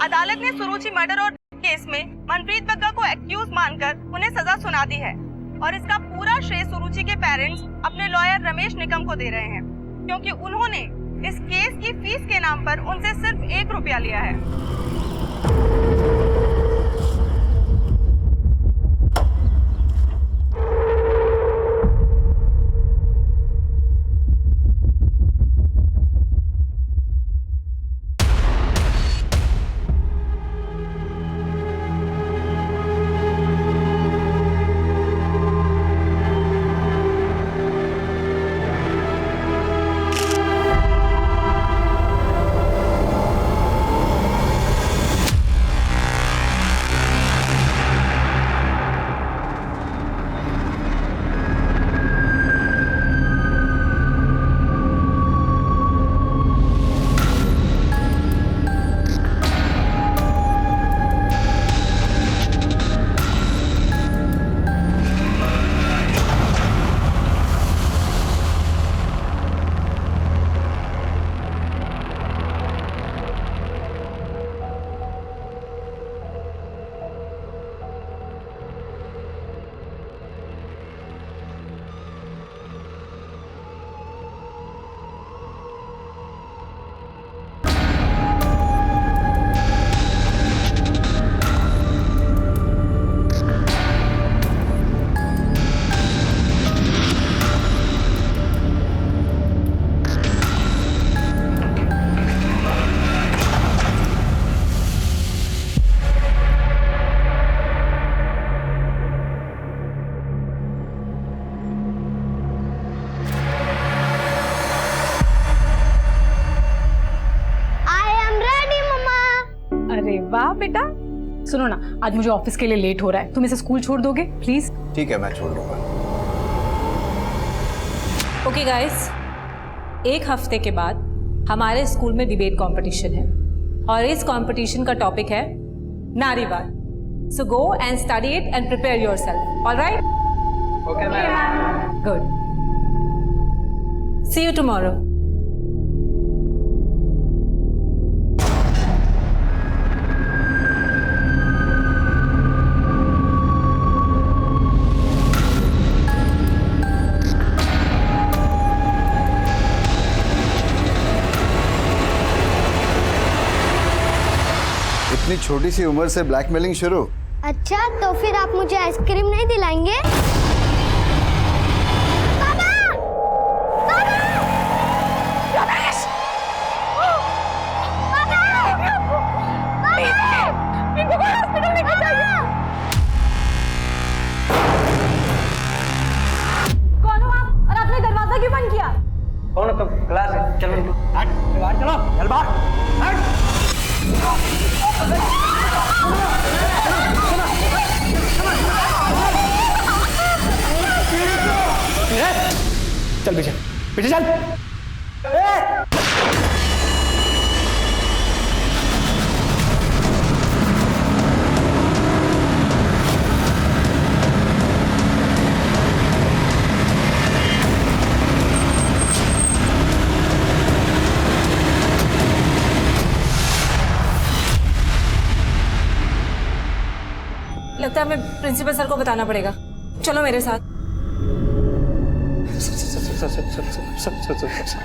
अदालत ने सुरुचि मर्डर और केस में मनप्रीत बग्गा को एक्यूज मानकर उन्हें सजा सुना दी है और इसका पूरा श्रेय सुरुचि के पेरेंट्स अपने लॉयर रमेश निकम को दे रहे हैं, क्योंकि उन्होंने इस केस की फीस के नाम पर उनसे सिर्फ 1 रुपया लिया है। वाह बेटा, सुनो ना, आज मुझे ऑफिस के लिए लेट हो रहा है, तुम इसे स्कूल छोड़ दोगे प्लीज? ठीक है, मैं छोड़ दूंगा। ओके गाइस, 1 हफ्ते के बाद हमारे स्कूल में डिबेट कंपटीशन है और इस कंपटीशन का टॉपिक है नारीवाद। So go and study it and prepare yourself. Alright? Okay ma'am. Good. See you tomorrow. इतनी छोटी सी उम्र से ब्लैकमेलिंग शुरू? अच्छा, तो फिर आप मुझे आइसक्रीम नहीं दिलाएंगे? बाबा! बाबा! रमेश! बाबा! इनको हॉस्पिटल लेके जाइए। कौन हो आप और आपने दरवाजा क्यों बंद किया? कौन हो तुम? क्लास है, चलो हट, बाहर चलो, चल बाहर, हट। चल पीछे पीछे चल। लगता है हमें प्रिंसिपल सर को बताना पड़ेगा। चलो मेरे साथ।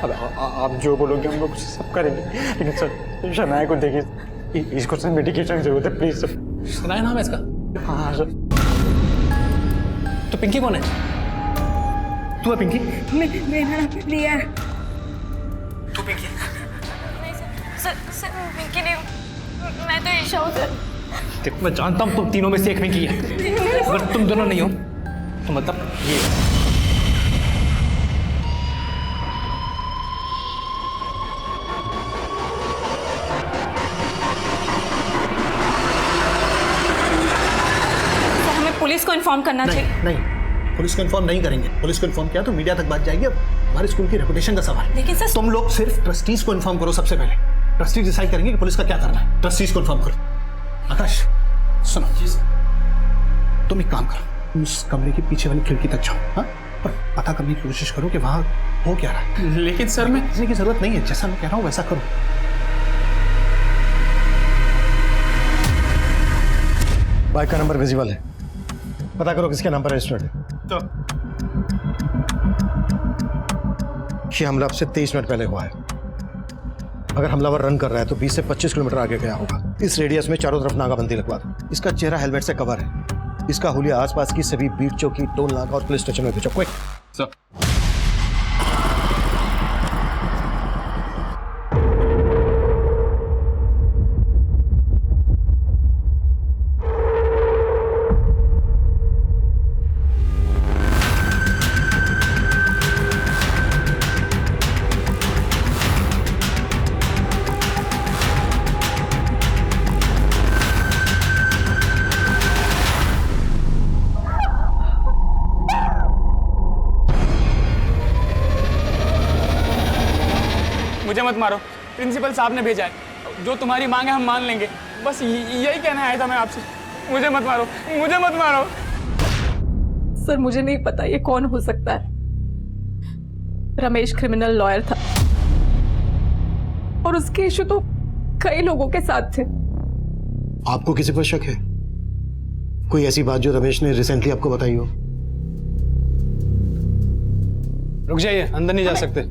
अब आप जो बोलोगे हम लोग सब करेंगे, लेकिन सर शनाया को देखिए, इसको सर मेडिकेशन की जरूरत है, प्लीज सर। शनाया नाम है इसका? हाँ सर। तो पिंकी कौन है? तू है पिंकी? मेरा नाम प्रिया है। तू पिंकी? सर पिंकी नहीं हूँ, मैं तो ईशा हूँ सर। मैं जानता हूँ तुम तीनों में से एक पिंकी है। अगर तुम दोनों नहीं हो तो मतलब ये। पुलिस को इन्फॉर्म करना चाहिए। नहीं, पुलिस को इन्फॉर्म नहीं करेंगे। पुलिस को इन्फॉर्म किया तो मीडिया तक बात जाएगी। अब हमारे स्कूल की रेपुटेशन का सवाल है। लेकिन सर, तुम लोग सिर्फ ट्रस्टीज को इन्फॉर्म करो। सबसे पहले ट्रस्टी डिसाइड करेंगे कि पुलिस का क्या करना है। ट्रस्टीज को इन्फॉर्म करो। आकाश सुनो, तुम एक काम करो, तुम उस कमरे के पीछे वाली खिड़की तक जाओ, हाँ, और पता करने की कोशिश करो कि वहां हो क्या रहा है। लेकिन सर, मैं की जरूरत नहीं है, जैसा मैं कह रहा हूँ वैसा करो। बाइक का नंबर विजिबल है, पता करो किसके नाम पर रजिस्टर्ड है। तो ये हमला अब से 23 मिनट पहले हुआ है। अगर हमलावर रन कर रहा है तो 20 से 25 किलोमीटर आगे गया होगा। इस रेडियस में चारों तरफ नाकाबंदी लगवा दो। इसका चेहरा हेलमेट से कवर है। इसका हुलिया आसपास की सभी बीट चौकी, टोल नाका और पुलिस स्टेशन में भेजो। क्विक। सर मुझे मत मारो, प्रिंसिपल साहब ने भेजा है। जो तुम्हारी मांग है हम मान लेंगे। बस यही कहना आया था मैं आपसे। मुझे मत मारो, मुझे मत मारो। सर मुझे नहीं पता ये कौन हो सकता है। रमेश क्रिमिनल लॉयर था और उसके इशू तो कई लोगों के साथ थे। आपको किसी पर शक है? कोई ऐसी बात जो रमेश ने रिसेंटली आपको बताई हो? रुक जाइए, अंदर नहीं जा सकते।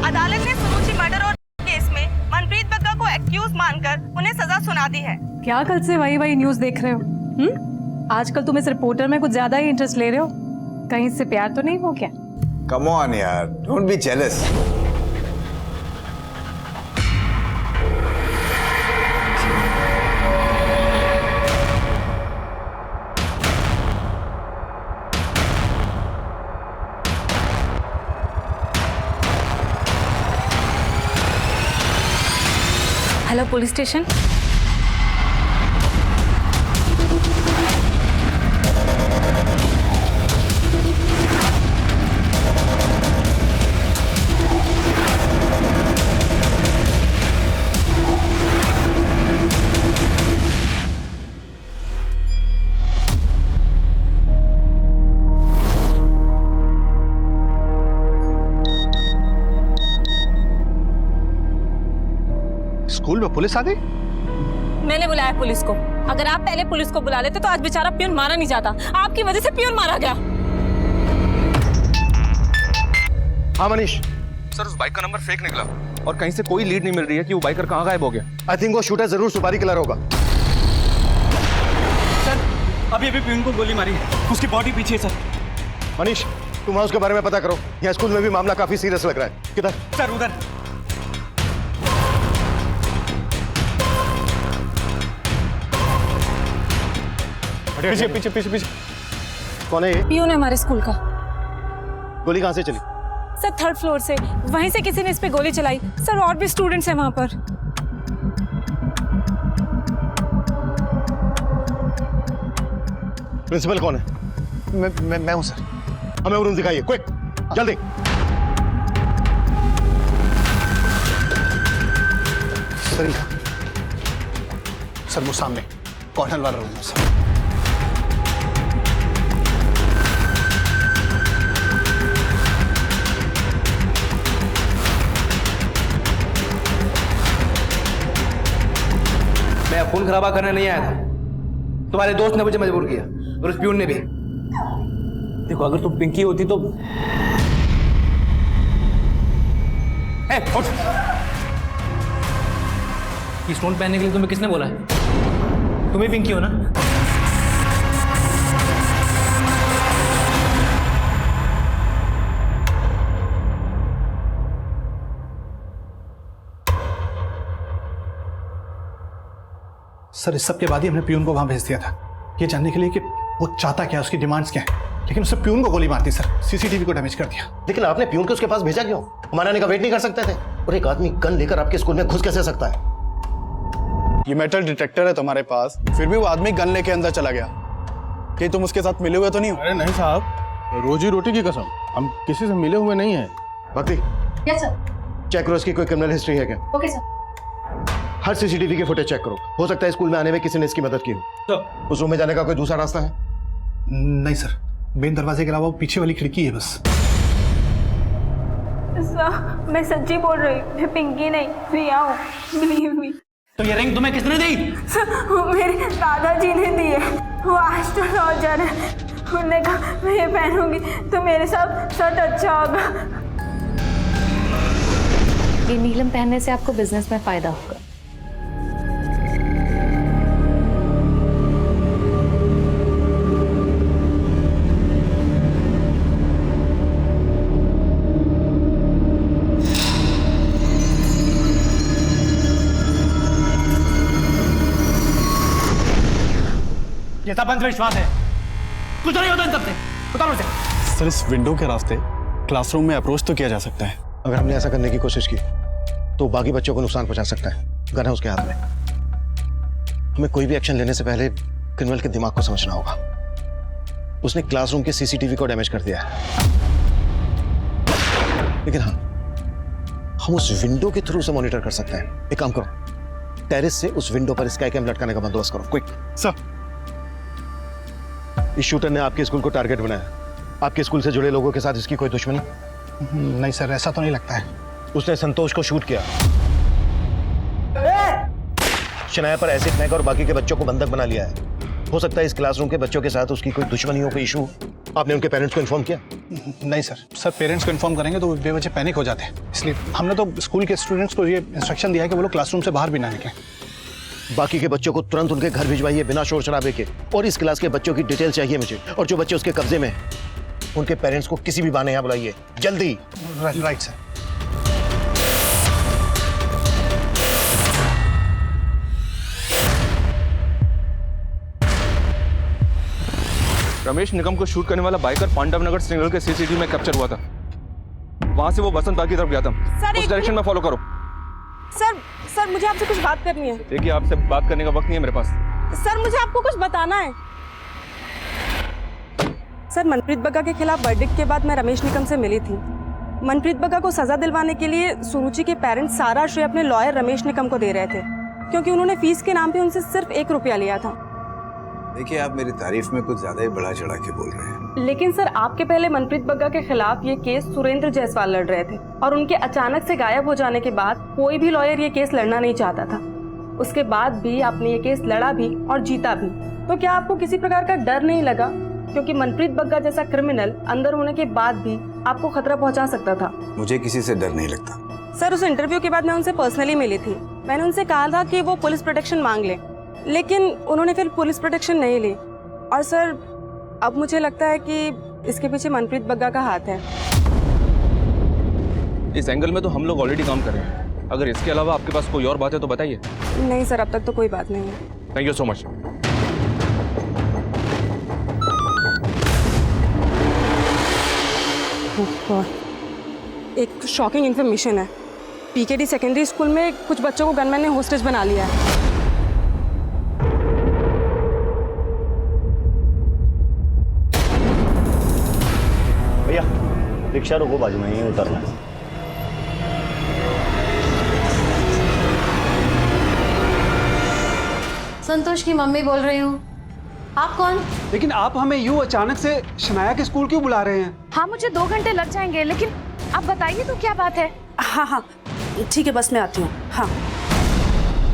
अदालत ने सुरुचि मर्डर और केस में मनप्रीत बग्गा को एक्यूज मानकर उन्हें सजा सुना दी है। क्या कल से वही न्यूज देख रहे हो? आजकल तुम इस रिपोर्टर में कुछ ज्यादा ही इंटरेस्ट ले रहे हो। कहीं से प्यार तो नहीं हो क्या? कम ऑन यार, don't be jealous. Hello police station. School में पुलिस आ गई? मैंने बुलाया पुलिस को। अगर आप पहले पुलिस को बुला लेते तो आज बेचारा पियून मारा नहीं जाता। आपकी वजह से पियून मारा गया। हाँ मनीष, सर उस बाइक का नंबर फेक निकला और कहीं से कोई लीड नहीं मिल रही है कि वो बाइकर कहाँ गायब हो गया। आई थिंक वो शूटर जरूर सुपारी किलर होगा। सर अभी पियून को गोली मारी है, उसकी बॉडी पीछे है सर। मनीष तुम उसके बारे में पता करो। यहाँ स्कूल में भी मामला काफी सीरियस लग रहा है। किधर? सर उधर। पीछे पीछे पीछे पीछे। कौन है ये? पियून है हमारे स्कूल का। गोली कहाँ से चली? सर 3rd फ्लोर से। वहीं से किसी ने इस पे गोली चलाई। सर और भी स्टूडेंट्स हैं वहां पर। प्रिंसिपल कौन है? मैं हूं सर। हमें रूम दिखाइए, क्विक, जल्दी। सर सर वो सामने कॉर्नर वाला रूम है सर। मैं खून खराबा करने नहीं आया था। तुम्हारे दोस्त ने मुझे मजबूर किया और उस प्यून ने भी। देखो अगर तुम पिंकी होती तो उठ। ये स्टोन पहनने के लिए तुम्हें किसने बोला है? तुम ही पिंकी हो ना? सर इस सब के बाद ही हमने प्यून को वहां भेज दिया था, ये जानने के लिए कि वो चाहता क्या, उसकी डिमांड्स क्या है। लेकिन उसने प्यून को गोली मार दी सर, सीसीटीवी को डैमेज कर दिया। लेकिन आपने प्यून को उसके पास भेजा क्यों? हमारे आने का वेट नहीं कर सकते थे? और एक आदमी गन लेकर आपके स्कूल में घुस कैसे सकता है? ये मेटल डिटेक्टर है तुम्हारे पास, फिर भी वो आदमी गन लेके अंदर चला गया। कि तुम उसके साथ मिले हुए तो नहीं हो? अरे नहीं साहब, रोजी रोटी की कसम, हम किसी से मिले हुए नहीं हैं। भक्ति, यस सर। चेक करो इसकी कोई क्रिमिनल हिस्ट्री है क्या? Okay sir. हर सीसीटीवी की फुटेज चेक करो, हो सकता है स्कूल में आने में किसी ने इसकी मदद की हो। तो उस रूम में जाने का कोई दूसरा रास्ता है? नहीं सर, मेन दरवाजे के अलावा वो पीछे वाली खिड़की है बस। सर मैं सच्ची बोल रही हूँ, मैं पिंकी नहीं, प्रिया हूँ, बिलीव मी। तो ये रिंग तुम्हें किसने दी? मेरे दादाजी ने दी है। वो एस्ट्रोलॉजर है। उन्होंने कहा मैं ये पहनूंगी तो मेरे साथ सच अच्छा होगा। ये नीलम पहनने से आपको बिजनेस में फायदा होगा। ये सब अंधविश्वास है, कुछ नहीं होता इन सबसे। उतारो इसे। सर इस विंडो के रास्ते क्लासरूम में अप्रोच तो किया जा सकता है। अगर हमने ऐसा करने की कोशिश की तो बाकी बच्चों को नुकसान पहुंचा सकता है। गन है उसके हाथ में। हमें कोई भी एक्शन लेने से पहले क्रिमिनल के दिमाग को समझना होगा। उसने क्लासरूम के सीसीटीवी को डैमेज कर दिया है, लेकिन हाँ, हम उस विंडो के थ्रू से मॉनिटर कर सकते हैं। एक काम करो, टेरेस से उस विंडो पर स्काई कैम लटकाने का बंदोबस्त करो, क्विक। सर इस शूटर ने आपके स्कूल को टारगेट बनाया। आपके स्कूल से जुड़े लोगों के साथ इसकी कोई दुश्मनी? नहीं सर, ऐसा तो नहीं लगता है। उसने संतोष को शूट किया, शनाया पर एसिड फेंका और बाकी के बच्चों को बंधक बना लिया है। हो सकता है इस क्लासरूम के बच्चों के साथ उसकी कोई दुश्मनियों का इशू। आपने उनके पेरेंट्स को इन्फॉर्म किया? नहीं सर, पेरेंट्स को इन्फॉर्म करेंगे तो बेवजह पैनिक हो जाते हैं, इसलिए हमने तो स्कूल के स्टूडेंट्स को ये इंस्ट्रक्शन दिया है कि वो लोग क्लासरूम से बाहर भी ना निकलें। बाकी के बच्चों को तुरंत उनके घर भिजवाइए बिना शोर शराबे के, और इस क्लास के बच्चों की डिटेल चाहिए मुझे। और जो बच्चे उसके कब्जे में हैं, उनके पेरेंट्स को किसी भी बहाने यहाँ बुलाइए, जल्दी। Right sir. रमेश निगम को शूट करने वाला बाइकर पांडव नगर सिग्नल के सीसीटीवी में कैप्चर हुआ था। वहां से वो बसंत पार्क की तरफ गया था। उस डायरेक्शन में फॉलो करो। सर मुझे आपसे कुछ बात करनी है। देखिए, आपसे बात करने का वक्त नहीं है मेरे पास। सर मुझे आपको कुछ बताना है। सर मनप्रीत बग्गा के खिलाफ वर्डिक्ट के बाद मैं रमेश निकम से मिली थी। मनप्रीत बग्गा को सजा दिलवाने के लिए सुरुचि के पेरेंट्स सारा श्रेय अपने लॉयर रमेश निकम को दे रहे थे, क्योंकि उन्होंने फीस के नाम पे उनसे सिर्फ 1 रुपया लिया था। देखिए, आप मेरी तारीफ में कुछ ज्यादा ही बढ़ा चढ़ा के बोल रहे हैं। लेकिन सर आपके पहले मनप्रीत बग्गा के खिलाफ ये केस सुरेंद्र जायसवाल लड़ रहे थे, और उनके अचानक से गायब हो जाने के बाद कोई भी लॉयर ये केस लड़ना नहीं चाहता था। उसके बाद भी आपने ये केस लड़ा भी और जीता भी। तो क्या आपको किसी प्रकार का डर नहीं लगा, क्योंकि मनप्रीत बग्गा जैसा क्रिमिनल अंदर होने के बाद भी आपको खतरा पहुंचा सकता था? मुझे किसी से डर नहीं लगता। सर उस इंटरव्यू के बाद मैं उनसे पर्सनली मिली थी। मैंने उनसे कहा था कि वो पुलिस प्रोटेक्शन मांग ले, लेकिन उन्होंने फिर पुलिस प्रोटेक्शन नहीं ली। और सर अब मुझे लगता है कि इसके पीछे मनप्रीत बग्गा का हाथ है। इस एंगल में तो हम लोग ऑलरेडी काम कर रहे हैं। अगर इसके अलावा आपके पास कोई और बात है तो बताइए। नहीं सर, अब तक तो कोई बात नहीं है। Thank you so much. एक शॉकिंग इन्फॉर्मेशन है। पीकेडी सेकेंडरी स्कूल में कुछ बच्चों को गनमैन ने होस्टेज बना लिया है। भैया रिक्शा रोको, बाजू में ही उतरना है। संतोष की मम्मी बोल रही हूँ। आप कौन? लेकिन आप हमें यूं अचानक से शनाया के स्कूल क्यों बुला रहे हैं? हाँ मुझे 2 घंटे लग जाएंगे, लेकिन आप बताइए तो क्या बात है? हाँ ठीक है, बस मैं आती हूँ। हाँ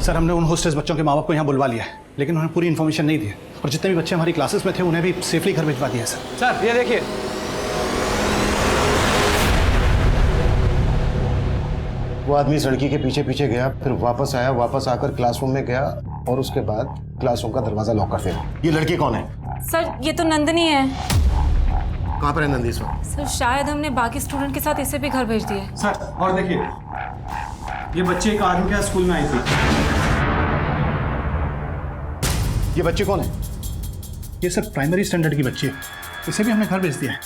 सर, हमने उन होस्टेज बच्चों के माँ बाप को यहाँ बुलवा लिया है, लेकिन उन्हें पूरी इन्फॉर्मेशन नहीं दी है, और जितने भी बच्चे हमारी क्लासेस में थे उन्हें भी सेफली घर भिजवा दिया सर। सर ये देखिए, वो आदमी सड़की के पीछे पीछे गया, फिर वापस आया, वापस आकर क्लासरूम में गया, और उसके बाद क्लासरूम का दरवाजा लॉक कर दिया। ये लड़की कौन है? सर ये तो नंदनी है। कहाँ पर है नंदी इस वक्त? सर शायद हमने बाकी स्टूडेंट के साथ इसे भी घर भेज दिया है। सर और देखिए, ये बच्चे एक आदमी के स्कूल में आई थी। ये बच्चे कौन है? ये सर प्राइमरी स्टैंडर्ड की बच्ची है, इसे भी हमने घर भेज दिया है।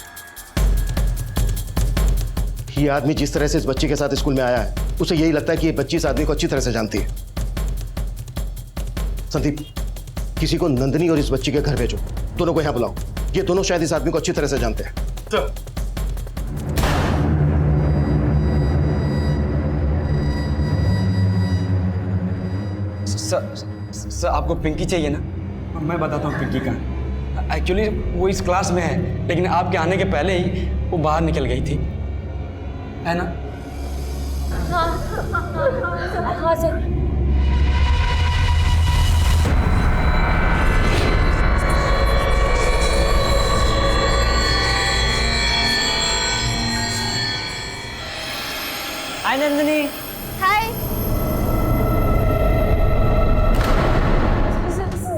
ये आदमी जिस तरह से इस बच्ची के साथ स्कूल में आया है, उसे यही लगता है कि ये बच्ची इस आदमी को अच्छी तरह से जानती है। संदीप, किसी को नंदनी और इस बच्ची के घर भेजो, दोनों को यहाँ बुलाओ। ये दोनों शायद इस आदमी को अच्छी तरह से जानते हैं। सर आपको पिंकी चाहिए ना? मैं बताता हूँ पिंकी का। एक्चुअली वो इस क्लास में है, लेकिन आपके आने के पहले ही वो बाहर निकल गई थी, है ना? हाँ सर। हाय।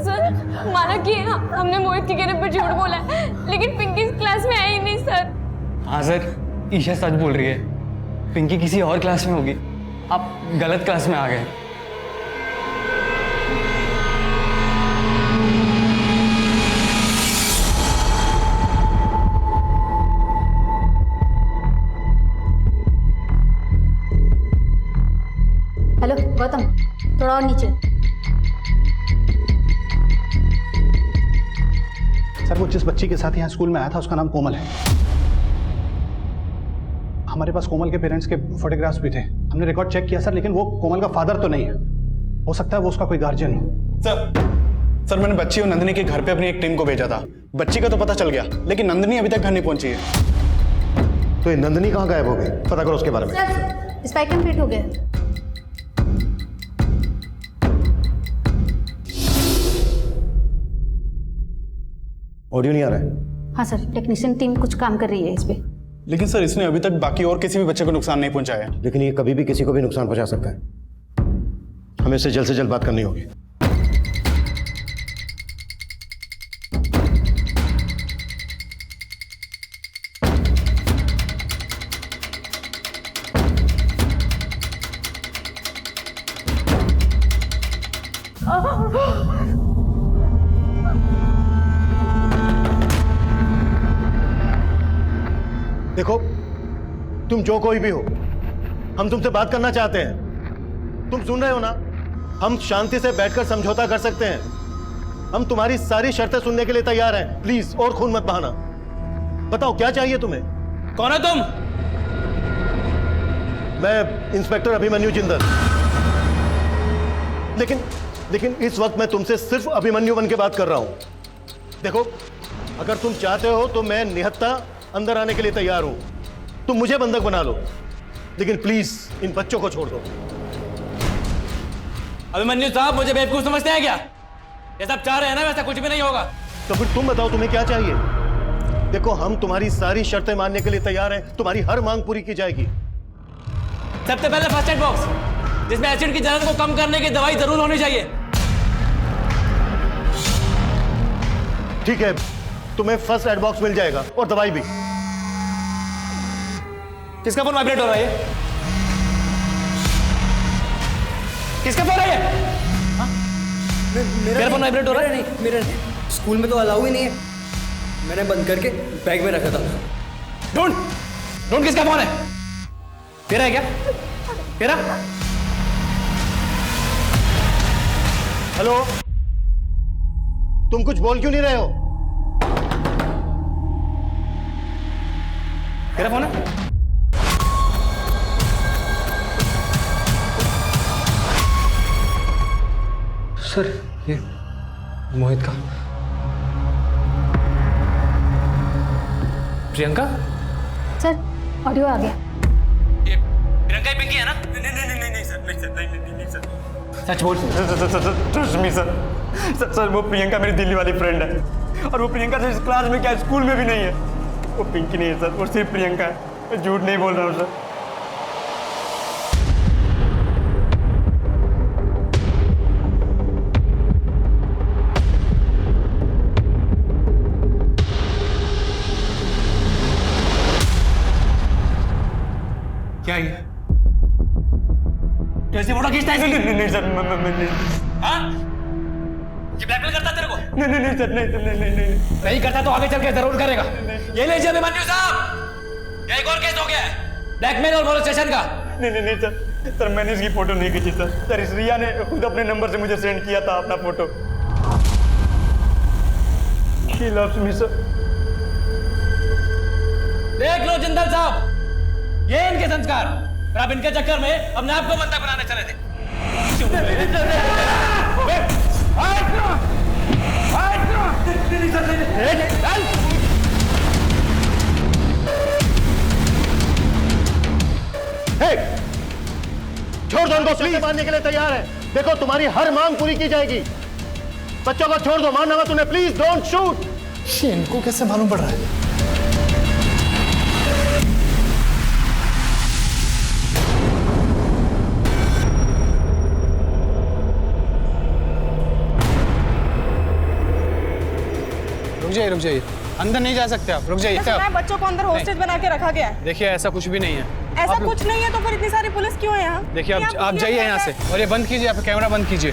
सर माना कि हमने मोहित के कहने पर झूठ बोला है, लेकिन पिंकी क्लास में आई नहीं सर। हाँ सर, ईशा सच बोल रही है। पिंकी किसी और क्लास में होगी, आप गलत क्लास में आ गए। हेलो गौतम, थोड़ा और नीचे। सर वो जिस बच्ची के साथ यहाँ स्कूल में आया था उसका नाम कोमल है। हमारे पास कोमल के पेरेंट्स के फोटोग्राफ्स भी थे, हमने रिकॉर्ड चेक किया सर, लेकिन वो कोमल का फादर तो नहीं है। हो सकता है वो उसका कोई गार्जियन हो। सर मैंने बच्ची और नंदिनी के घर पे अपनी एक टीम को भेजा था। बच्ची का तो पता चल गया, लेकिन नंदिनी अभी तक घर नहीं पहुंची है। तो ये नंदिनी कहाँ गायब हो गई, पता करो उसके बारे में। सर स्पाइक कंप्लीट हो गया। ऑडियो नहीं आ रहा है। हाँ सर, टेक्नीशियन टीम कुछ काम कर रही है इस पे। लेकिन सर इसने अभी तक बाकी और किसी भी बच्चे को नुकसान नहीं पहुंचाया है। लेकिन ये कभी भी किसी को भी नुकसान पहुंचा सकता है। हमें इससे जल्द से जल्द बात करनी होगी। देखो तुम जो कोई भी हो, हम तुमसे बात करना चाहते हैं। तुम सुन रहे हो ना, हम शांति से बैठकर समझौता कर सकते हैं। हम तुम्हारी सारी शर्तें सुनने के लिए तैयार हैं। प्लीज और खून मत बहाना। बताओ क्या चाहिए तुम्हें? कौन है तुम? मैं इंस्पेक्टर अभिमन्यु जिंदल। लेकिन इस वक्त मैं तुमसे सिर्फ अभिमन्यु बन के बात कर रहा हूं। देखो अगर तुम चाहते हो तो मैं निहत्था अंदर आने के लिए तैयार हूं। तुम मुझे बंधक बना लो, लेकिन प्लीज इन बच्चों को छोड़ दो। अभिमन्यु साहब, मुझे बेवकूफ समझते हैं क्या? ये सब चाह रहे हैं ना, वैसा कुछ भी नहीं होगा। तो फिर तुम बताओ तुम्हें क्या चाहिए? देखो हम तुम्हारी सारी शर्तें मानने के लिए तैयार हैं। तुम्हारी हर मांग पूरी की जाएगी। सबसे पहले फर्स्ट एड बॉक्स, जिसमें एसिड की जलन को कम करने की दवाई जरूर होनी चाहिए। ठीक है, तुम्हें फर्स्ट एड बॉक्स मिल जाएगा और दवाई भी। किसका फोन वाइब्रेट हो रहा है? किसका फोन है ये? मेरा फोन वाइब्रेट हो रहा है? नहीं, मेरा नहीं। स्कूल में तो अलाउ ही नहीं है। मैंने बंद करके बैग में रखा था। ढूंढ किसका फोन है? तेरा है क्या? तेरा? हेलो, तुम कुछ बोल क्यों नहीं रहे हो? तेरा फोन है? सर ये मोहित का। प्रियंका? सर ऑडियो आ गया। ये प्रियंका ही पिंकी है ना? नहीं सर, नहीं सर। सच बोल। ट्रस्ट मी सर, वो प्रियंका मेरी दिल्ली वाली फ्रेंड है, और वो प्रियंका तो इस क्लास में क्या स्कूल में भी नहीं है। वो पिंकी नहीं है सर, वो सिर्फ प्रियंका है। मैं झूठ नहीं बोल रहा हूँ सर। क्या ये? कैसे फोटो खींचता है? नहीं सर, हाँ? ये ब्लैकमेल करता तेरे को? नहीं सर, नहीं करता तो आगे चल के जरूर करेगा। ये लीजिए अभिमन्यु साहब, ये एक और केस हो गया है, ब्लैकमेल और मोलेस्टेशन का। नहीं सर, मैंने इसकी फोटो नहीं खींची सर। इस रिया ने खुद अपने नंबर से मुझे सेंड किया था अपना photo. She loves me sir। देख लो जिंदल साहब, ये इनके संस्कार, और अब इनके चक्कर में अपने आप को बंधक बनाने चले थे। छोड़ दो उनको, प्लीज मानने के लिए तैयार है। देखो तुम्हारी हर मांग पूरी की जाएगी। बच्चों को छोड़ दो, मानना मत उन्हें, प्लीज डोंट शूट। इनको कैसे मालूम पड़ रहा है? रुक जाइए, अंदर नहीं जा सकते आप, रुक जाइए। सुना है बच्चों को अंदर हॉस्टेज बना के रखा गया है। देखिए ऐसा कुछ भी नहीं है। ऐसा कुछ नहीं है तो फिर इतनी सारी पुलिस क्यों है यहाँ? देखिए आप जाइए यहाँ से, और ये बंद कीजिए, आप कैमरा बंद कीजिए।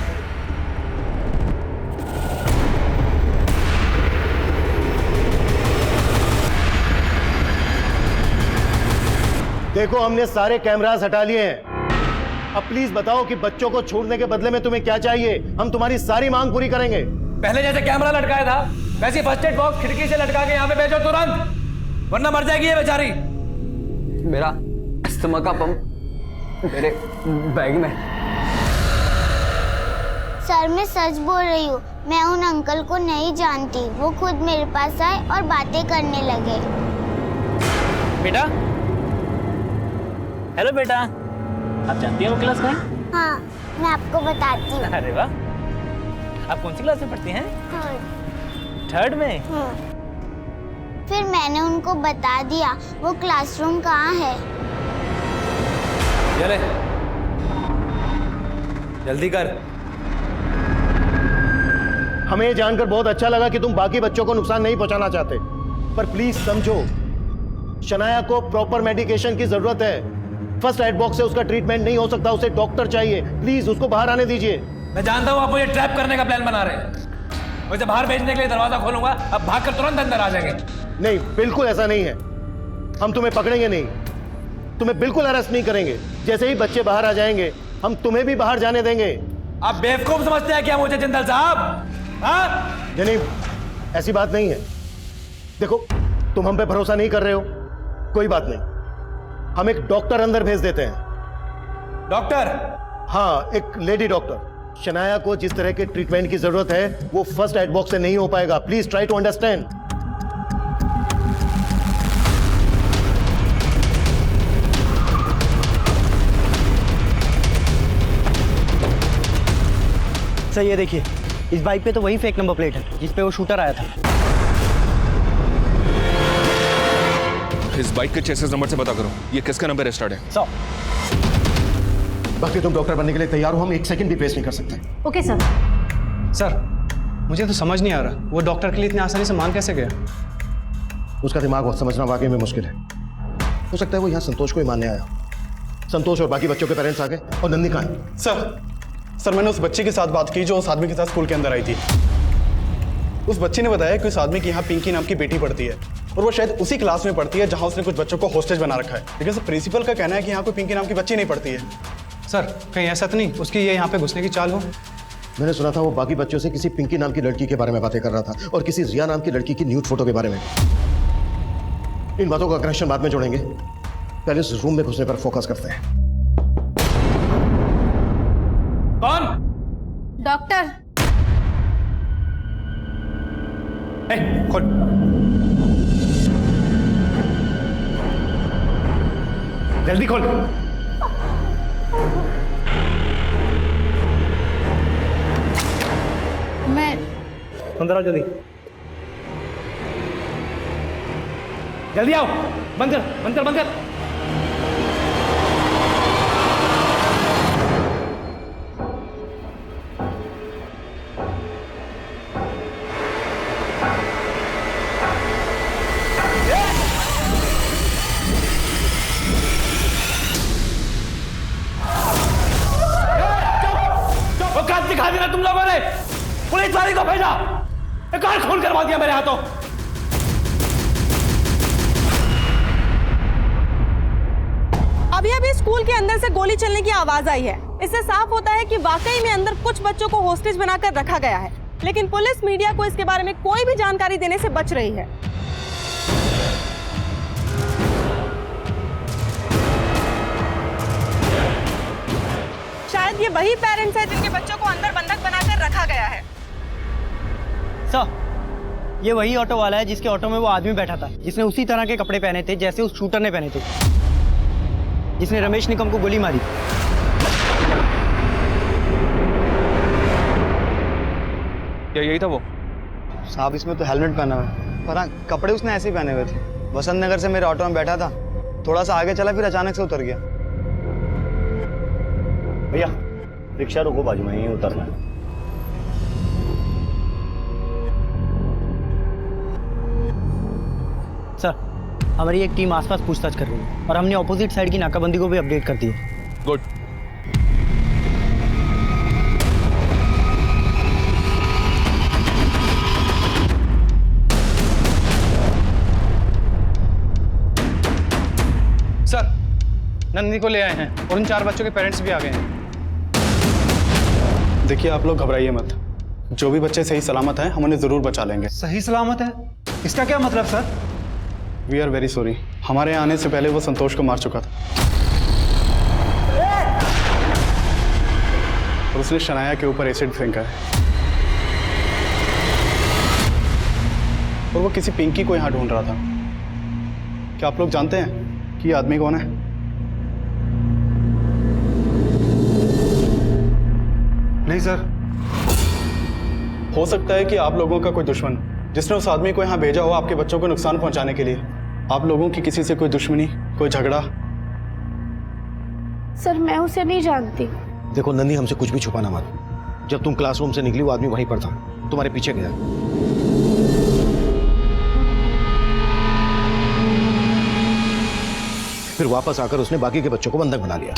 देखो हमने सारे कैमरास हटा लिए हैं। अब प्लीज बताओ कि बच्चों को छोड़ने के बदले में तुम्हें क्या चाहिए? हम तुम्हारी सारी मांग पूरी करेंगे। पहले जैसे कैमरा लटकाया था वैसे फर्स्ट एड बॉक्स खिड़की से लटका के यहाँ पे भेजो तुरंत, वरना मर जाएगी ये बेचारी। मेरा अस्थमा का पंप मेरे बैग में। सर मैं सच बोल रही हूँ, मैं उन अंकल को नहीं जानती। वो खुद मेरे पास आए और बातें करने लगे। बेटा, हेलो बेटा, आप जानती हो वो क्लास का है? हाँ, मैं आपको बताती हूँ। अरे वाह, आप कौन सी क्लास में पढ़ती हैं? थर्ड में? फिर मैंने उनको बता दिया वो क्लासरूम कहाँ है। चले जल्दी कर। हमें ये जानकर बहुत अच्छा लगा कि तुम बाकी बच्चों को नुकसान नहीं पहुंचाना चाहते, पर प्लीज समझो शनाया को प्रॉपर मेडिकेशन की जरूरत है। फर्स्ट एड बॉक्स से उसका ट्रीटमेंट नहीं हो सकता, उसे डॉक्टर चाहिए। प्लीज उसको बाहर आने दीजिए। मैं जानता हूँ आप मुझे ट्रैप करने का प्लान बना रहे हैं। मुझे बाहर भेजने के लिए दरवाजा खोलूंगा, अब भागकर तुरंत अंदर आ जाएंगे। नहीं, बिल्कुल ऐसा नहीं है। हम तुम्हें पकड़ेंगे नहीं, तुम्हें बिल्कुल अरेस्ट नहीं करेंगे। जैसे ही बच्चे बाहर आ जाएंगे हम तुम्हें भी बाहर जाने देंगे। आप बेवकूफ समझते हैं क्या मुझे जिंदल साहब? हाँ? नहीं, ऐसी बात नहीं है। देखो तुम हम पे भरोसा नहीं कर रहे हो, कोई बात नहीं, हम एक डॉक्टर अंदर भेज देते हैं। डॉक्टर? हाँ, एक लेडी डॉक्टर। शनाया को जिस तरह के ट्रीटमेंट की जरूरत है वो फर्स्ट एड बॉक्स से नहीं हो पाएगा। Please try to understand. Sir ये देखिए, इस बाइक पे तो वही फेक नंबर प्लेट है जिस पे वो शूटर आया था। इस बाइक के चेसिस नंबर से पता करो ये किसका नंबर रजिस्टर्ड है। सर बाकी तुम डॉक्टर बनने के लिए तैयार हो, हम एक सेकंड भी वेस्ट नहीं कर सकते। Okay sir. सर मुझे तो समझ नहीं आ रहा, वो डॉक्टर के लिए इतनी आसानी से मान कैसे गया? उसका दिमाग बहुत समझना वाकई में मुश्किल है। हो सकता है वो यहाँ संतोष को ही मानने आया। संतोष और बाकी बच्चों के पेरेंट्स आ गए। और नंदी कहाँ है? सर मैंने उस बच्चे के साथ बात की जो उस आदमी के साथ स्कूल के अंदर आई थी। उस बच्चे ने बताया कि उस आदमी की यहाँ पिंकी नाम की बेटी पढ़ती है और वो शायद उसी क्लास में पढ़ती है जहाँ उसने कुछ बच्चों को हॉस्टेज बना रखा है। लेकिन सर प्रिंसिपल का कहना है कि यहाँ कोई पिंकी नाम की बच्ची नहीं पढ़ती है। सर कहीं ऐसा तो नहीं उसकी ये यहाँ पे घुसने की चाल हो? मैंने सुना था वो बाकी बच्चों से किसी पिंकी नाम की लड़की के बारे में बातें कर रहा था और किसी रिया नाम की लड़की की न्यूड फोटो के बारे में। इन बातों का कनेक्शन बाद में जोड़ेंगे, पहले इस रूम में घुसने पर फोकस करते हैं। कौन? डॉक्टर। खोल। जल्दी खोल। मैं अंदर आओ जल्दी। जल्दी आओ, बंद कर बंद कर बंद कर। दिखा देना तुम लोगों ने, पुलिस वाले को भेजा, एक और खून करवा दिया मेरे हाथों। अभी अभी स्कूल के अंदर से गोली चलने की आवाज आई है। इससे साफ होता है कि वाकई में अंदर कुछ बच्चों को होस्टेज बनाकर रखा गया है, लेकिन पुलिस मीडिया को इसके बारे में कोई भी जानकारी देने से बच रही है। शायद ये वही पेरेंट्स हैं जिनके बच्चों को अंदर बंधक बनाकर रखा गया है। सर ये वही ऑटो वाला है जिसके ऑटो में वो आदमी बैठा था, जिसने उसी तरह के कपड़े पहने थे जैसे उस शूटर ने पहने थे, जिसने रमेश निकम को गोली मारी। क्या यही था वो? साहब इसमें तो हेलमेट पहना हुआ है, पर हाँ कपड़े उसने ऐसे ही पहने हुए थे। वसंत नगर से मेरे ऑटो में बैठा था, थोड़ा सा आगे चला फिर अचानक से उतर गया। भैया रिक्शा रोको, बाजू में ही उतरना है। हमारी एक टीम आसपास पूछताछ कर रही है और हमने ऑपोजिट साइड की नाकाबंदी को भी अपडेट कर दी है। गुड। सर, नंदिनी को ले आए हैं और उन 4 बच्चों के पेरेंट्स भी आ गए हैं। देखिए आप लोग घबराइए मत, जो भी बच्चे सही सलामत हैं हम उन्हें जरूर बचा लेंगे। सही सलामत है? इसका क्या मतलब sir? We are very sorry, हमारे आने से पहले वो संतोष को मार चुका था और उसने शनाया के ऊपर एसिड फेंका है और वो किसी पिंकी को यहाँ ढूंढ रहा था। क्या आप लोग जानते हैं कि ये आदमी कौन है? नहीं सर। हो सकता है कि आप लोगों का कोई दुश्मन जिसने उस आदमी को यहाँ भेजा हो आपके बच्चों को नुकसान पहुंचाने के लिए। आप लोगों की किसी से कोई दुश्मनी, कोई झगड़ा? सर मैं उसे नहीं जानती। देखो नंदी, हमसे कुछ भी छुपाना मत। जब तुम क्लासरूम से निकली वो आदमी वहीं पर था, तुम्हारे पीछे गया। फिर वापस आकर उसने बाकी के बच्चों को बंधक बना लिया।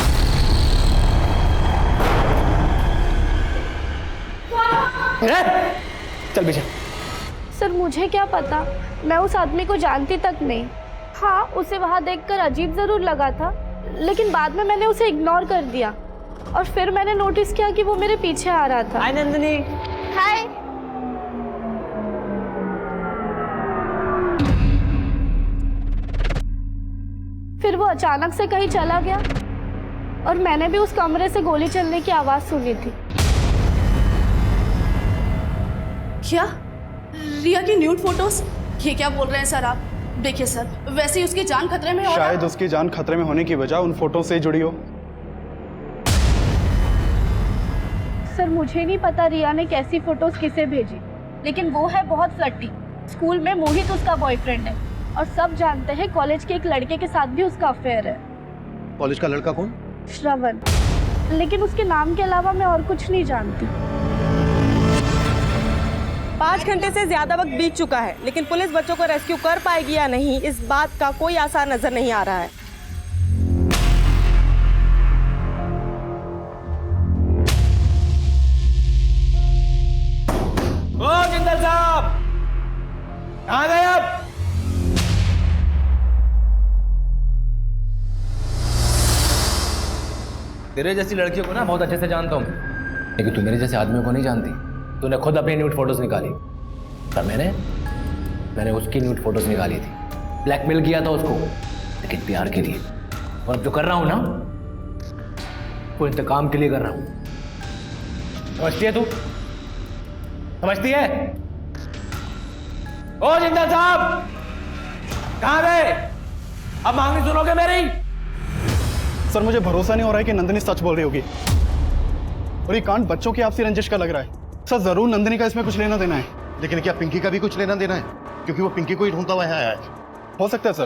चल बेटा। सर मुझे क्या पता, मैं उस आदमी को जानती तक नहीं। हाँ, उसे वहाँ देखकर अजीब जरूर लगा था, लेकिन बाद में मैंने उसे इग्नोर कर दिया और फिर मैंने नोटिस किया कि वो मेरे पीछे आ रहा था। हाय नंदिनी। हाय। फिर वो अचानक से कहीं चला गया और मैंने भी उस कमरे से गोली चलने की आवाज सुनी थी। क्या? रिया की न्यूड फोटोज? ये क्या बोल रहे हैं सर आप? देखिए सर, वैसे ही उसकी जान खतरे में है। शायद उसकी जान खतरे में होने की वजह उन फोटो से जुड़ी हो। सर मुझे नहीं पता रिया ने कैसी फोटोज किसे भेजी, लेकिन वो है बहुत फ्लर्टी। स्कूल में मोहित उसका बॉयफ्रेंड है और सब जानते हैं कॉलेज के एक लड़के के साथ भी उसका अफेयर है। कॉलेज का लड़का कौन? श्रवण। लेकिन उसके नाम के अलावा मैं और कुछ नहीं जानती। 5 घंटे से ज्यादा वक्त बीत चुका है, लेकिन पुलिस बच्चों को रेस्क्यू कर पाएगी या नहीं, इस बात का कोई आसार नजर नहीं आ रहा है। ओ जिंदल साहब, कहाँ गए आप? तेरे जैसी लड़कियों को ना बहुत अच्छे से जानता हूँ, लेकिन तू मेरे जैसे आदमियों को नहीं जानती। तूने खुद अपनी न्यूड फोटोज निकाली, पर मैंने उसकी न्यूड फोटोज निकाली थी। ब्लैकमेल किया था उसको, लेकिन प्यार के लिए। और अब जो कर रहा हूँ ना, वो इंतकाम के लिए कर रहा हूँ। समझती है तू? समझती है? ओ जिंदल साहब, कहाँ गए? अब मांगनी सुनोगे मेरी? सर मुझे भरोसा नहीं हो रहा है कि नंदिनी सच बोल रही होगी और ये कांड बच्चों की आपसी रंजिश का लग रहा है। सर जरूर नंदिनी का इसमें कुछ लेना देना है। लेकिन क्या पिंकी का भी कुछ लेना देना है? क्योंकि वो पिंकी को ही ढूंढता हुआ यहाँ आया है। हो सकता है सर।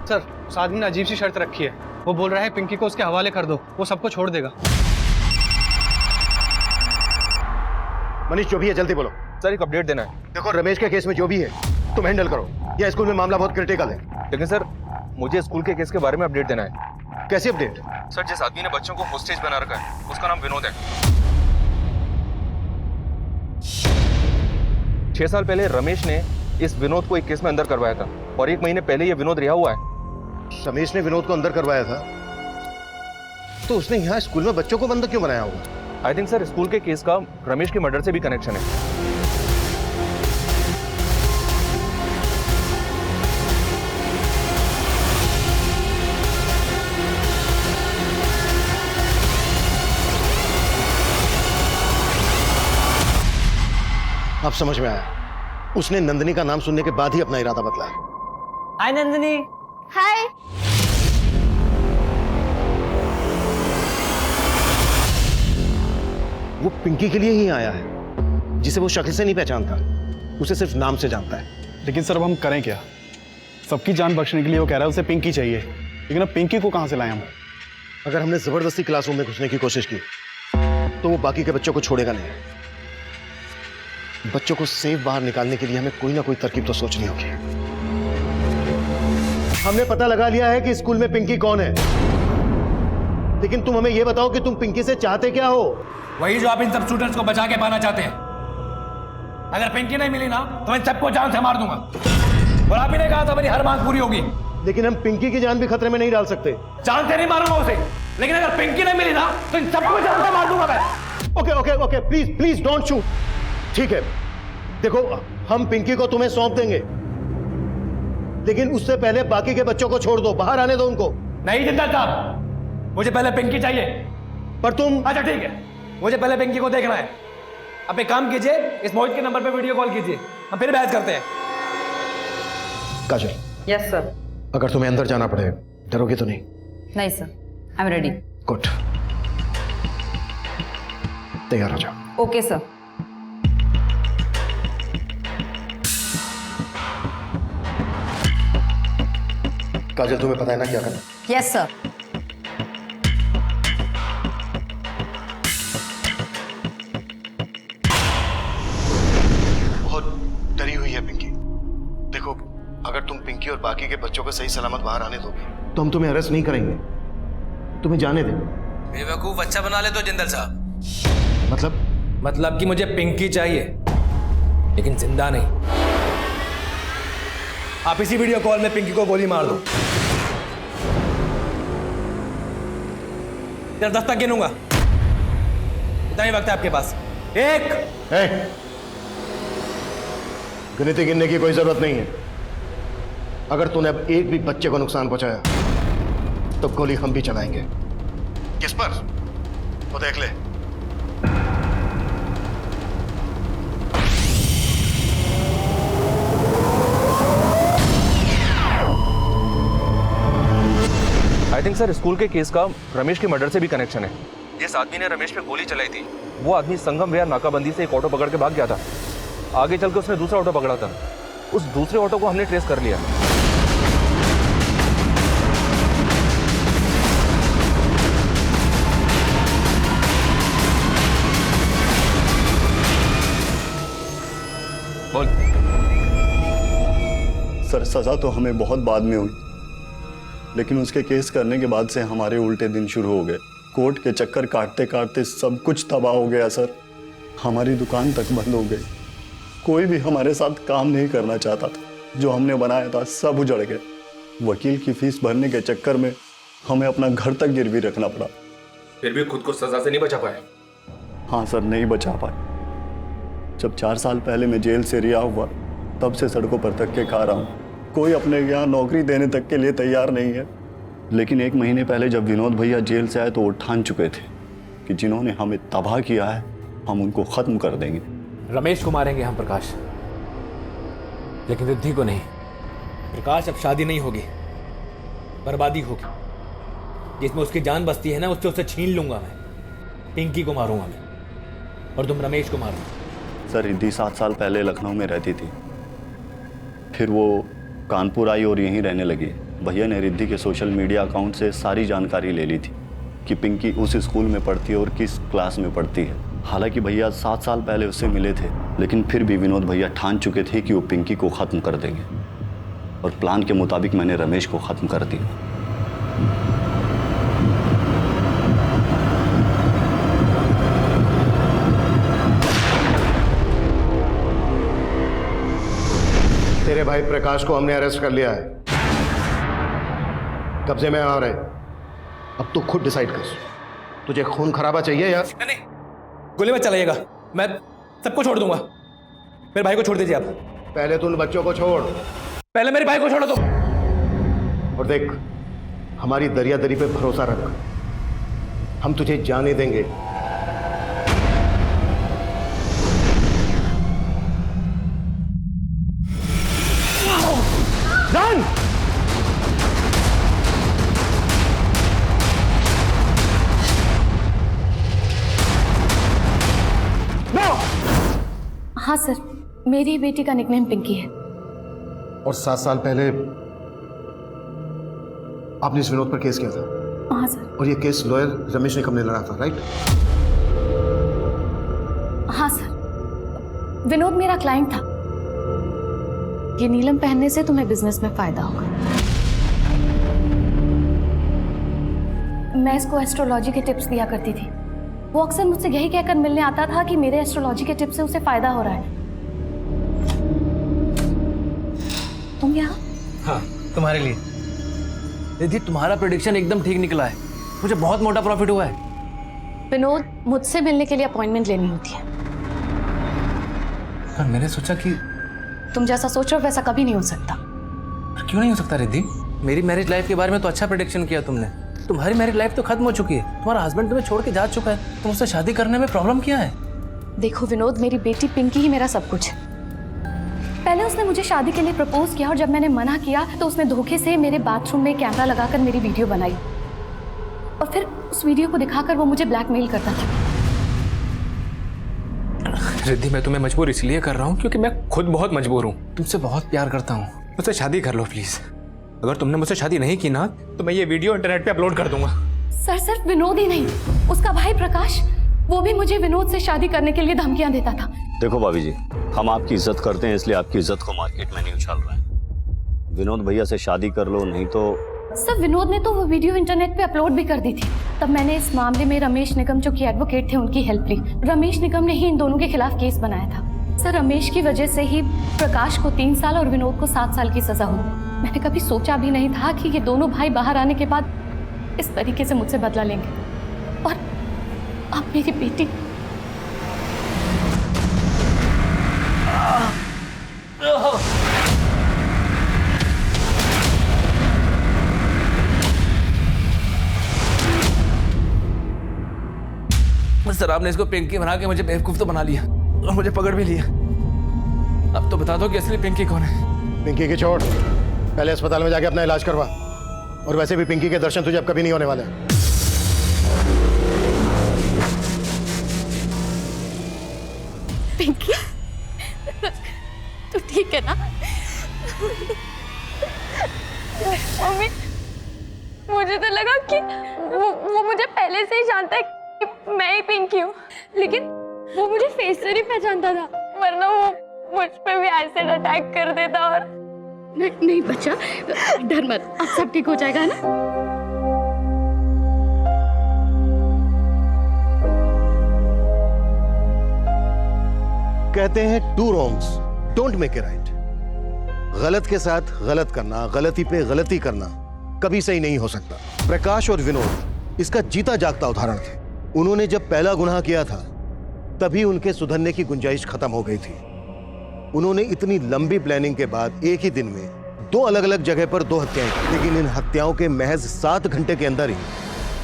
सर उस आदमी ने अजीब सी शर्त रखी है। वो बोल रहा है पिंकी को उसके हवाले कर दो, वो सबको छोड़ देगा। मनीष जो भी है जल्दी बोलो। सर एक अपडेट देना है। देखो रमेश के केस में जो भी है तुम हैंडल करो, या स्कूल में मामला बहुत क्रिटिकल है। लेकिन सर मुझे स्कूल के केस के बारे में अपडेट देना है। कैसी अपडेट? सर जिस आदमी ने बच्चों को होस्टेज बना रखा है उसका नाम विनोद है। 6 साल पहले रमेश ने इस विनोद को एक केस में अंदर करवाया था और 1 महीने पहले ये विनोद रिहा हुआ है। रमेश ने विनोद को अंदर करवाया था, तो उसने यहाँ स्कूल में बच्चों को बंधक क्यों बनाया होगा? आई थिंक सर स्कूल के केस का रमेश के मर्डर से भी कनेक्शन है। अब समझ में आया, उसने नंदिनी का नाम सुनने के बाद ही अपना इरादा बदला है। हाय नंदिनी। हाय। वो पिंकी के लिए ही आया है, जिसे वो शक्ल से नहीं पहचानता, उसे सिर्फ नाम से जानता है। लेकिन सर अब हम करें क्या? सबकी जान बख्शने के लिए वो कह रहा है उसे पिंकी चाहिए, लेकिन अब पिंकी को कहां से लाएं हम? अगर हमने जबरदस्ती क्लासरूम में घुसने की कोशिश की तो वो बाकी के बच्चों को छोड़ेगा नहीं। बच्चों को सेफ बाहर निकालने के लिए हमें कोई ना कोई तरकीब तो सोचनी होगी। हमने पता लगा लिया है कि स्कूल में पिंकी कौन है, लेकिन तुम हमें यह बताओ कि तुम पिंकी से चाहते क्या हो? वही जो आप इन सब स्टूडेंट्स को बचा के पाना चाहते हैं। अगर पिंकी नहीं मिली ना तो मैं सबको जान से मार दूंगा। और आप ही ने कहा था मेरी हर मांग पूरी होगी। लेकिन हम पिंकी की जान भी खतरे में नहीं डाल सकते। जान से नहीं मारूंगा उसे, लेकिन अगर पिंकी नहीं मिली ना तो इन सबको जान से मार दूंगा मैं। Okay okay okay, please please don't shoot. ठीक है, देखो हम पिंकी को तुम्हें सौंप देंगे, लेकिन उससे पहले बाकी के बच्चों को छोड़ दो, बाहर आने दो उनको। नहीं जिंदल साहब, मुझे पहले पिंकी चाहिए। पर तुम... अच्छा ठीक है, मुझे पहले पिंकी को देखना है। अब एक काम कीजिए, इस मोहित के नंबर पे वीडियो कॉल कीजिए, हम फिर बहस करते हैं। काजल। Yes sir. अगर तुम्हें अंदर जाना पड़े, डरोगे तो नहीं? नहीं sir, I am ready. Good, तैयार हो जाओ। Okay sir. काजल, तुम्हें पता है ना क्या करना? Yes sir. बहुत डरी हुई है पिंकी। देखो, अगर तुम पिंकी और बाकी के बच्चों को सही सलामत बाहर आने दोगे तो हम तुम्हें अरेस्ट नहीं करेंगे, तुम्हें जाने देंगे। बेवकूफ अच्छा बना ले तो जिंदल साहब। मतलब कि मुझे पिंकी चाहिए, लेकिन जिंदा नहीं। आप इसी वीडियो कॉल में पिंकी को गोली मार दो। इधर 10 तक गिनूंगा, इतना ही वक्त है आपके पास। 1। गिनती गिनने की कोई जरूरत नहीं है। अगर तूने अब एक भी बच्चे को नुकसान पहुंचाया तो गोली हम भी चलाएंगे। किस पर? वो देख ले। आई थिंक सर स्कूल के केस का रमेश के मर्डर से भी कनेक्शन है। जिस आदमी ने रमेश पे गोली चलाई थी वो आदमी संगम विहार नाकाबंदी से एक ऑटो पकड़ के भाग गया था। आगे चल के उसने दूसरा ऑटो पकड़ा था। उस दूसरे ऑटो को हमने ट्रेस कर लिया। बोल। सर, सजा तो हमें बहुत बाद में हुई, लेकिन उसके केस करने के बाद से हमारे उल्टे दिन शुरू हो गए। कोर्ट के चक्कर काटते काटते सब कुछ तबाह हो गया सर। हमारी दुकान तक बंद हो गई। कोई भी हमारे साथ काम नहीं करना चाहता था। जो हमने बनाया था सब उजड़ गए। वकील की फीस भरने के चक्कर में हमें अपना घर तक गिरवी रखना पड़ा। फिर भी खुद को सजा से नहीं बचा पाए? हाँ सर, नहीं बचा पाए। जब 4 साल पहले मैं जेल से रिहा हुआ तब से सड़कों पर धक्के खा रहा हूँ। कोई अपने यहाँ नौकरी देने तक के लिए तैयार नहीं है। लेकिन 1 महीने पहले जब विनोद भैया जेल से आए तो वो ठान चुके थे कि जिन्होंने हमें तबाह किया है हम उनको खत्म कर देंगे। रमेश को मारेंगे हम प्रकाश, लेकिन रिद्धि को नहीं। प्रकाश, अब शादी नहीं होगी, बर्बादी होगी। जिसमें उसकी जान बसती है ना, उससे उसे छीन लूंगा मैं। पिंकी को मारूंगा मैं, और तुम रमेश को मारो। सर, रिद्धि 7 साल पहले लखनऊ में रहती थी, फिर वो कानपुर आई और यहीं रहने लगी। भैया ने रिद्धि के सोशल मीडिया अकाउंट से सारी जानकारी ले ली थी कि पिंकी उस स्कूल में पढ़ती है और किस क्लास में पढ़ती है। हालांकि भैया 7 साल पहले उससे मिले थे, लेकिन फिर भी विनोद भैया ठान चुके थे कि वो पिंकी को ख़त्म कर देंगे, और प्लान के मुताबिक मैंने रमेश को ख़त्म कर दिया। तेरे भाई प्रकाश को हमने अरेस्ट कर लिया है, कब्जे में आ रहे। अब तू खुद डिसाइड कर, तुझे खून खराबा चाहिए या नहीं? गोली मत चलाइएगा, मैं सबको छोड़ दूंगा। मेरे भाई को छोड़ दीजिए आप। पहले तू उन बच्चों को छोड़। पहले मेरे भाई को छोड़ो तुम। और देख, हमारी दरियादरी पे भरोसा रख, हम तुझे जाने देंगे। जान! हाँ सर, मेरी बेटी का निकनेम पिंकी है। और 7 साल पहले आपने इस विनोद पर केस किया था? हाँ सर। और ये केस लॉयर रमेश निकम ने लड़ा था, राइट? हाँ सर, विनोद मेरा क्लाइंट था। ये नीलम पहनने से तुम्हें बिजनेस में फायदा होगा। मैं इसको एस्ट्रोलॉजी के टिप्स दिया करती थी। वो अक्सर मुझसे यही कहकर मिलने आता था कि मेरे एस्ट्रोलॉजी के टिप्स से उसे फायदा हो रहा है। तुम यहाँ? हाँ, तुम्हारे लिए। दीदी तुम्हारा प्रेडिक्शन एकदम ठीक निकला है, मुझे बहुत मोटा प्रॉफिट हुआ है। विनोद, मुझसे मिलने के लिए अपॉइंटमेंट लेनी होती है। पर मैंने सोचा कि तुम जैसा सोच रहे हो वैसा कभी नहीं हो सकता। क्यों नहीं हो सकता रिद्धि? मेरी मैरिज लाइफ के बारे में तो अच्छा प्रेडिक्शन किया तुमने। तुम्हारी मैरिज लाइफ तो खत्म हो चुकी है, तुम्हारा हस्बैंड तुम्हें छोड़ के जा चुका है, तुम उससे शादी करने में प्रॉब्लम क्या है? देखो विनोद, मेरी बेटी पिंकी ही मेरा सब कुछ है। पहले उसने मुझे शादी के लिए प्रपोज किया और जब मैंने मना किया तो उसने धोखे से मेरे बाथरूम में कैमरा लगाकर मेरी वीडियो बनाई और फिर उस वीडियो को दिखाकर वो मुझे ब्लैकमेल करता था। रिद्धि, मैं तुम्हें मजबूर इसलिए कर रहा हूँ क्योंकि मैं खुद बहुत मजबूर हूँ, तुमसे बहुत प्यार करता हूँ। मुझसे शादी कर लो प्लीज। अगर तुमने मुझसे शादी नहीं की ना तो मैं ये वीडियो इंटरनेट पे अपलोड कर दूंगा। सर, सिर्फ विनोद ही नहीं, उसका भाई प्रकाश, वो भी मुझे विनोद से शादी करने के लिए धमकियां देता था। देखो भाभी जी, हम आपकी इज्जत करते हैं इसलिए आपकी इज्जत को मार्केट में नहीं उछाल रहे हैं। विनोद भैया से शादी कर लो, नहीं तो। सर, विनोद ने तो वो वीडियो इंटरनेट पे अपलोड भी कर दी थी। तब मैंने इस मामले में रमेश निगम, जो कि एडवोकेट थे, उनकी हेल्प ली। रमेश निगम ने ही इन दोनों के खिलाफ केस बनाया था। सर, रमेश की वजह से ही प्रकाश को 3 साल और विनोद को 7 साल की सजा हुई। मैंने कभी सोचा भी नहीं था कि ये दोनों भाई बाहर आने के बाद इस तरीके से मुझसे बदला लेंगे। और अब मेरी बेटी सर, आपने इसको पिंकी बना के मुझे बेवकूफ तो बना लिया और मुझे पकड़ भी लिया। अब तो बता दो कि असली पिंकी कौन है। पिंकी की छोड़, पहले अस्पताल में जाके अपना इलाज करवा। और वैसे भी पिंकी के दर्शन तुझे अब कभी नहीं होने वाले। पिंकी, तू ठीक है ना? मम्मी, मुझे तो लगा कि वो मुझे पहले से ही जानता है कि मैं ही पिंकी हूँ, लेकिन वो मुझे फेस से नहीं पहचानता था, वरना वो मुझ पे भी एसिड अटैक कर देता। और नहीं बच्चा, डर मत, अब सब ठीक हो जाएगा ना। कहते हैं 2 wrongs don't make a right। गलत के साथ गलत करना, गलती पे गलती करना कभी सही नहीं हो सकता। प्रकाश और विनोद इसका जीता जागता उदाहरण थे। उन्होंने जब पहला गुनाह किया था तभी उनके सुधरने की गुंजाइश खत्म हो गई थी। उन्होंने इतनी लंबी प्लानिंग के बाद एक ही दिन में 2 अलग अलग जगह पर 2 हत्याएं की, लेकिन इन हत्याओं के महज 7 घंटे के अंदर ही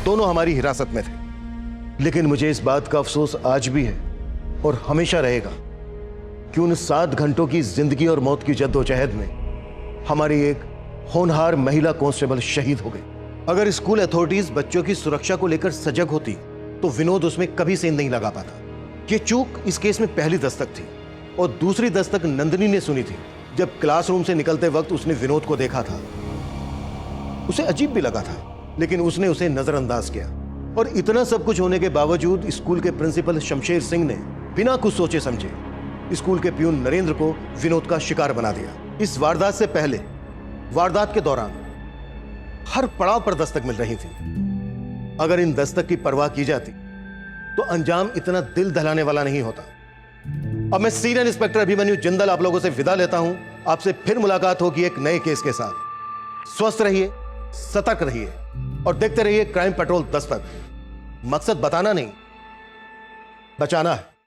दोनों हमारी हिरासत में थे। लेकिन मुझे इस बात का अफसोस आज भी है और हमेशा रहेगा कि उन 7 घंटों की जिंदगी और मौत की जद्दोजहद में हमारी एक होनहार महिला कांस्टेबल शहीद हो गई। अगर स्कूल अथॉरिटीज बच्चों की सुरक्षा को लेकर सजग होती तो विनोद उसमें कभी सेंध नहीं लगा पाता। ये चूक इस केस में पहली दस्तक थी और दूसरी दस्तक नंदिनी ने सुनी थी जब क्लासरूम से निकलते वक्त उसने विनोद को देखा था। उसे अजीब भी लगा था, लेकिन उसने उसे नजरअंदाज किया। और इतना सब कुछ होने के बावजूद स्कूल के प्रिंसिपल शमशेर सिंह ने बिना कुछ सोचे समझे स्कूल के प्यून नरेंद्र को विनोद का शिकार बना दिया। इस वारदात से पहले, वारदात के दौरान हर पड़ाव पर दस्तक मिल रही थी। अगर इन दस्तक की परवाह की जाती तो अंजाम इतना दिल दहलाने वाला नहीं होता। अब मैं सीनियर इंस्पेक्टर अभिमन्यु जिंदल आप लोगों से विदा लेता हूं। आपसे फिर मुलाकात होगी एक नए केस के साथ। स्वस्थ रहिए, सतर्क रहिए और देखते रहिए क्राइम पेट्रोल दस्तक। मकसद बताना नहीं, बचाना है।